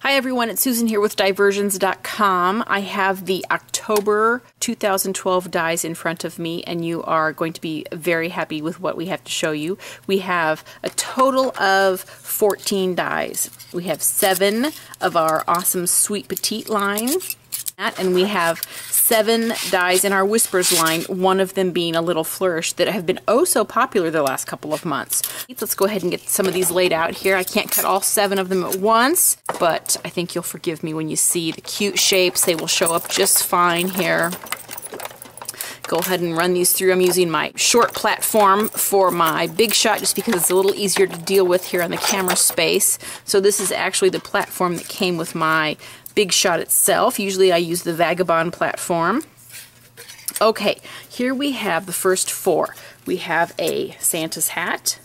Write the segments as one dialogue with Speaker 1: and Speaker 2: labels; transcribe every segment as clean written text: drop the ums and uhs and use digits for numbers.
Speaker 1: Hi everyone, it's Susan here with Diversions.com. I have the October 2012 dies in front of me and you are going to be very happy with what we have to show you. We have a total of 14 dies. We have 7 of our awesome Sweet Petite line and we have 7 dies in our Whispers line, one of them being a Little Flourish that have been oh so popular the last couple of months. Let's go ahead and get some of these laid out here. I can't cut all 7 of them at once, but I think you'll forgive me when you see the cute shapes. They will show up just fine here. Go ahead and run these through. I'm using my short platform for my big shot just because it's a little easier to deal with here on the camera space. So this is actually the platform that came with my big shot itself. Usually I use the Vagabond platform. Okay, here we have the first 4. We have a Santa's hat.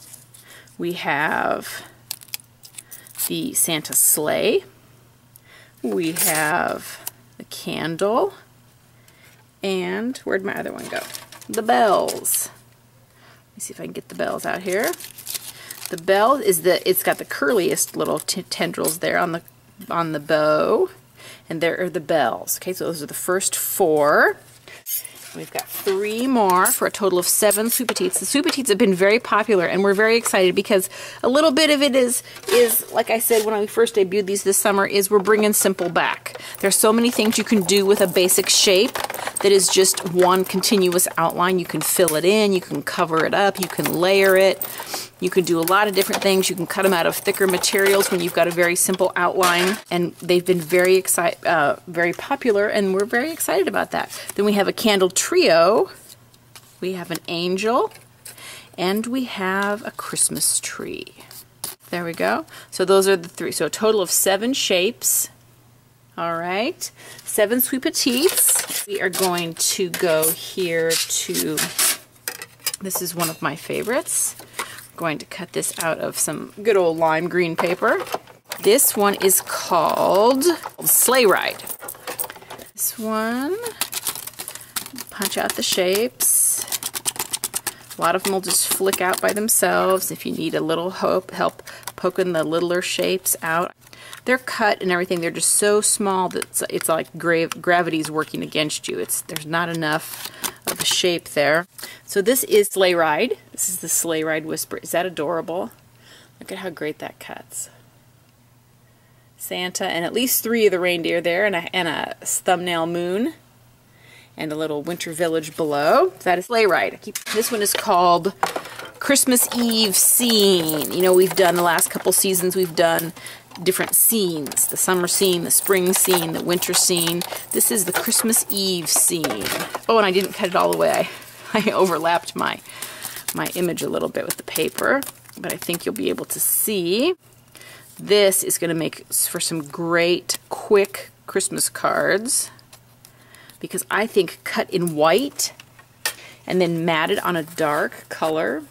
Speaker 1: We have the Santa sleigh. We have the candle. And where'd my other one go? The bells. Let me see if I can get the bells out here. The bell is it's got the curliest little tendrils there on the bow, and there are the bells. Okay, so those are the first 4. We've got 3 more for a total of 7 Sweet Petites. The Sweet Petites have been very popular, and we're very excited because a little bit of it is like I said when we first debuted these this summer, is we're bringing simple back. There's so many things you can do with a basic shape that is just one continuous outline. You can fill it in, you can cover it up, you can layer it. You can do a lot of different things. You can cut them out of thicker materials when you've got a very simple outline, and they've been very popular, and we're very excited about that. Then we have a candle trio, we have an angel, and we have a Christmas tree. There we go. So those are the 3. So a total of 7 shapes. All right, 7 Sweet Petites. We are going to go here to, this is one of my favorites. Going to cut this out of some good old lime green paper. This one is called Sleigh Ride. This one, punch out the shapes. A lot of them will just flick out by themselves if you need a little help poking the littler shapes out. They're cut and everything. They're just so small that it's like gravity's working against you. There's not enough of a shape there. So this is Sleigh Ride. This is the Sleigh Ride Whisper. Is that adorable? Look at how great that cuts. Santa and at least 3 of the reindeer there, and a thumbnail moon, and a little winter village below. That is Sleigh Ride. This one is called Christmas Eve Scene. You know, we've done the last couple seasons, we've done different scenes. The summer scene, the spring scene, the winter scene. This is the Christmas Eve scene. Oh, and I didn't cut it all the way. I overlapped my image a little bit with the paper, but I think you'll be able to see. This is going to make for some great, quick Christmas cards because I think cut in white and then matted on a dark color.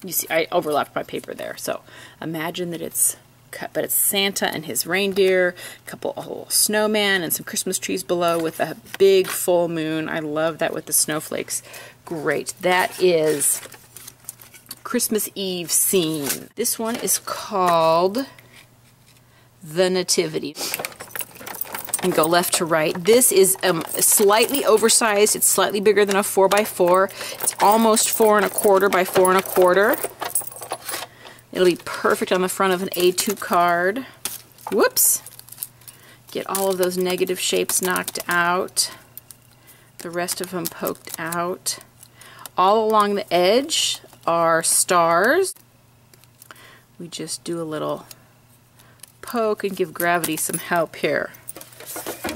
Speaker 1: You see, I overlapped my paper there, so imagine that it's cut, but it's Santa and his reindeer, a little snowman, and some Christmas trees below with a big full moon. I love that with the snowflakes. Great. That is Christmas Eve Scene. This one is called the Nativity. And go left to right. This is slightly oversized. It's slightly bigger than a 4x4. It's almost 4 1/4 by 4 1/4. It'll be perfect on the front of an A2 card. Whoops! Get all of those negative shapes knocked out. The rest of them poked out. All along the edge are stars. We just do a little poke and give gravity some help here.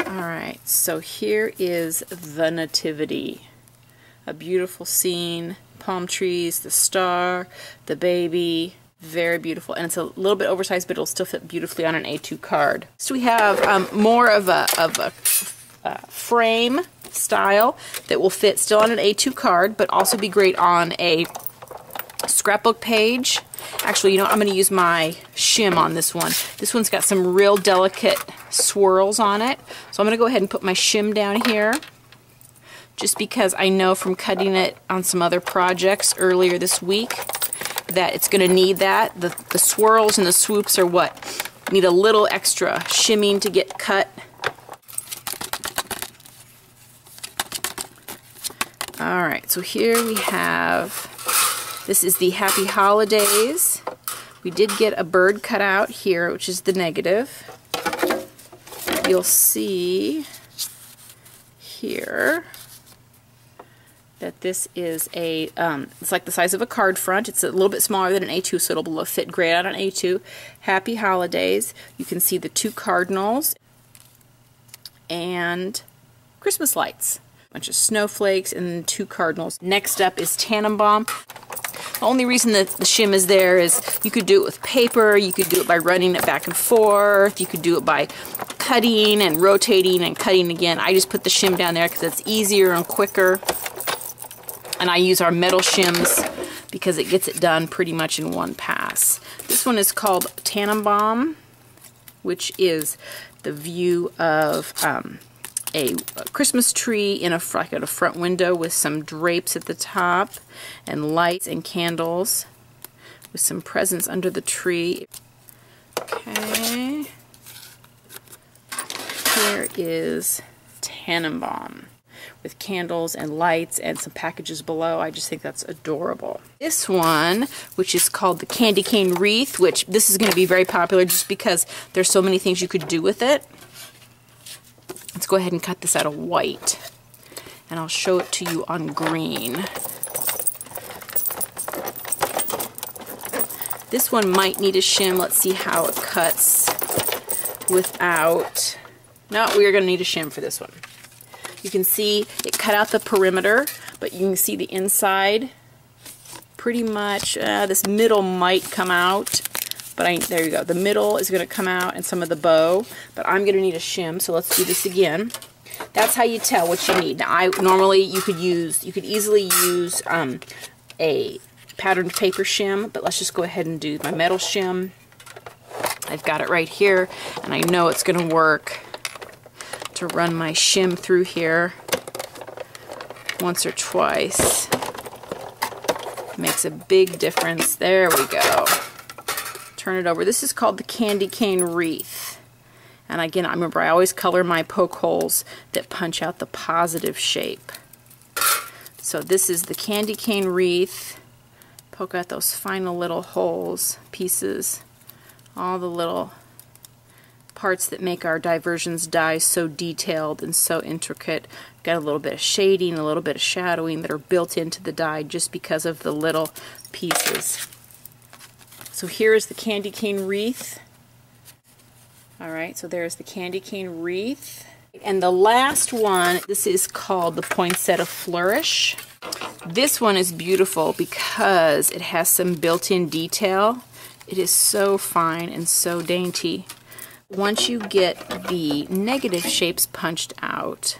Speaker 1: Alright, so here is the Nativity. A beautiful scene. Palm trees, the star, the baby. Very beautiful, and it's a little bit oversized, but it'll still fit beautifully on an A2 card. So we have more of a frame style that will fit still on an A2 card, but also be great on a scrapbook page. Actually, you know, I'm going to use my shim on this one. This one's got some real delicate swirls on it, so I'm going to go ahead and put my shim down here. Just because I know from cutting it on some other projects earlier this week that it's going to need that. The swirls and the swoops are what Need a little extra shimming to get cut. Alright, so here we have, this is the Happy Holidays. We did get a bird cut out here, which is the negative. You'll see here that this is a, it's like the size of a card front. It's a little bit smaller than an A2, so it'll fit great out on A2. Happy Holidays. You can see the 2 cardinals and Christmas lights. A bunch of snowflakes and 2 cardinals. Next up is Tannenbaum. The only reason that the shim is there is you could do it with paper, you could do it by running it back and forth, you could do it by cutting and rotating and cutting again. I just put the shim down there because it's easier and quicker. And I use our metal shims because it gets it done pretty much in one pass. This one is called Tannenbaum, which is the view of a Christmas tree in a front window with some drapes at the top and lights and candles with some presents under the tree. Okay. Here is Tannenbaum with candles and lights and some packages below. I just think that's adorable. This one, which is called the Candy Cane Wreath, which this is going to be very popular just because there's so many things you could do with it. Let's go ahead and cut this out of white, and I'll show it to you on green. This one might need a shim. Let's see how it cuts without... No, we're going to need a shim for this one. You can see it cut out the perimeter, but you can see the inside pretty much. This middle might come out, but there you go. The middle is going to come out and some of the bow, but I'm going to need a shim, so let's do this again. That's how you tell what you need. Now, normally you could easily use a patterned paper shim, but let's just go ahead and do my metal shim. I've got it right here, and I know it's going to work to run my shim through here once or twice. Makes a big difference. There we go. Turn it over. This is called the Candy Cane Wreath. And again, I remember I always color my poke holes that punch out the positive shape. So this is the Candy Cane Wreath. Poke out those final little holes, pieces, all the little parts that make our diversions dies so detailed and so intricate. Got a little bit of shading, a little bit of shadowing that are built into the die just because of the little pieces. So here is the Candy Cane Wreath. Alright, so there's the Candy Cane Wreath. And the last one, this is called the Set of Flourish. This one is beautiful because it has some built-in detail. It is so fine and so dainty. Once you get the negative shapes punched out,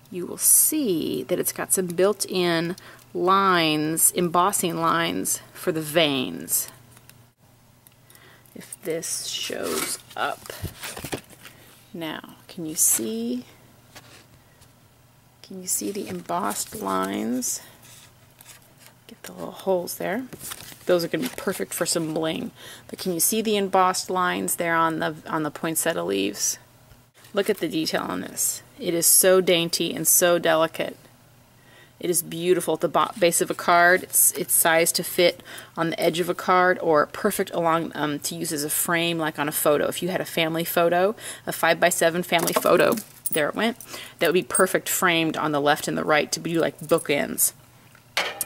Speaker 1: you will see that it's got some built-in lines, embossing lines for the veins. If this shows up. Now, can you see the embossed lines? Get the little holes there. Those are going to be perfect for some bling. But can you see the embossed lines there on the poinsettia leaves? Look at the detail on this. It is so dainty and so delicate. It is beautiful at the base of a card. It's sized to fit on the edge of a card, or perfect along to use as a frame, like on a photo. If you had a family photo, a 5x7 family photo, there it went, that would be perfect framed on the left and the right to be like bookends.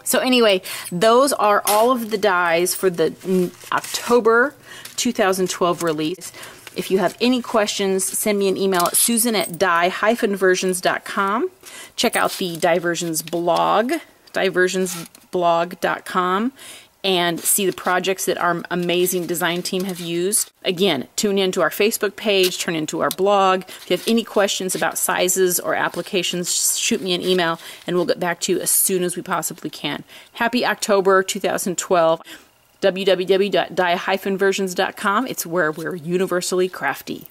Speaker 1: So anyway, those are all of the dies for the October 2012 release. If you have any questions, send me an email at susan@die-versions.com. Check out the Diversions blog, diversionsblog.com, and see the projects that our amazing design team have used. Again, tune into our Facebook page, turn into our blog. If you have any questions about sizes or applications, shoot me an email and we'll get back to you as soon as we possibly can. Happy October 2012. www.die-versions.com. It's where we're universally crafty.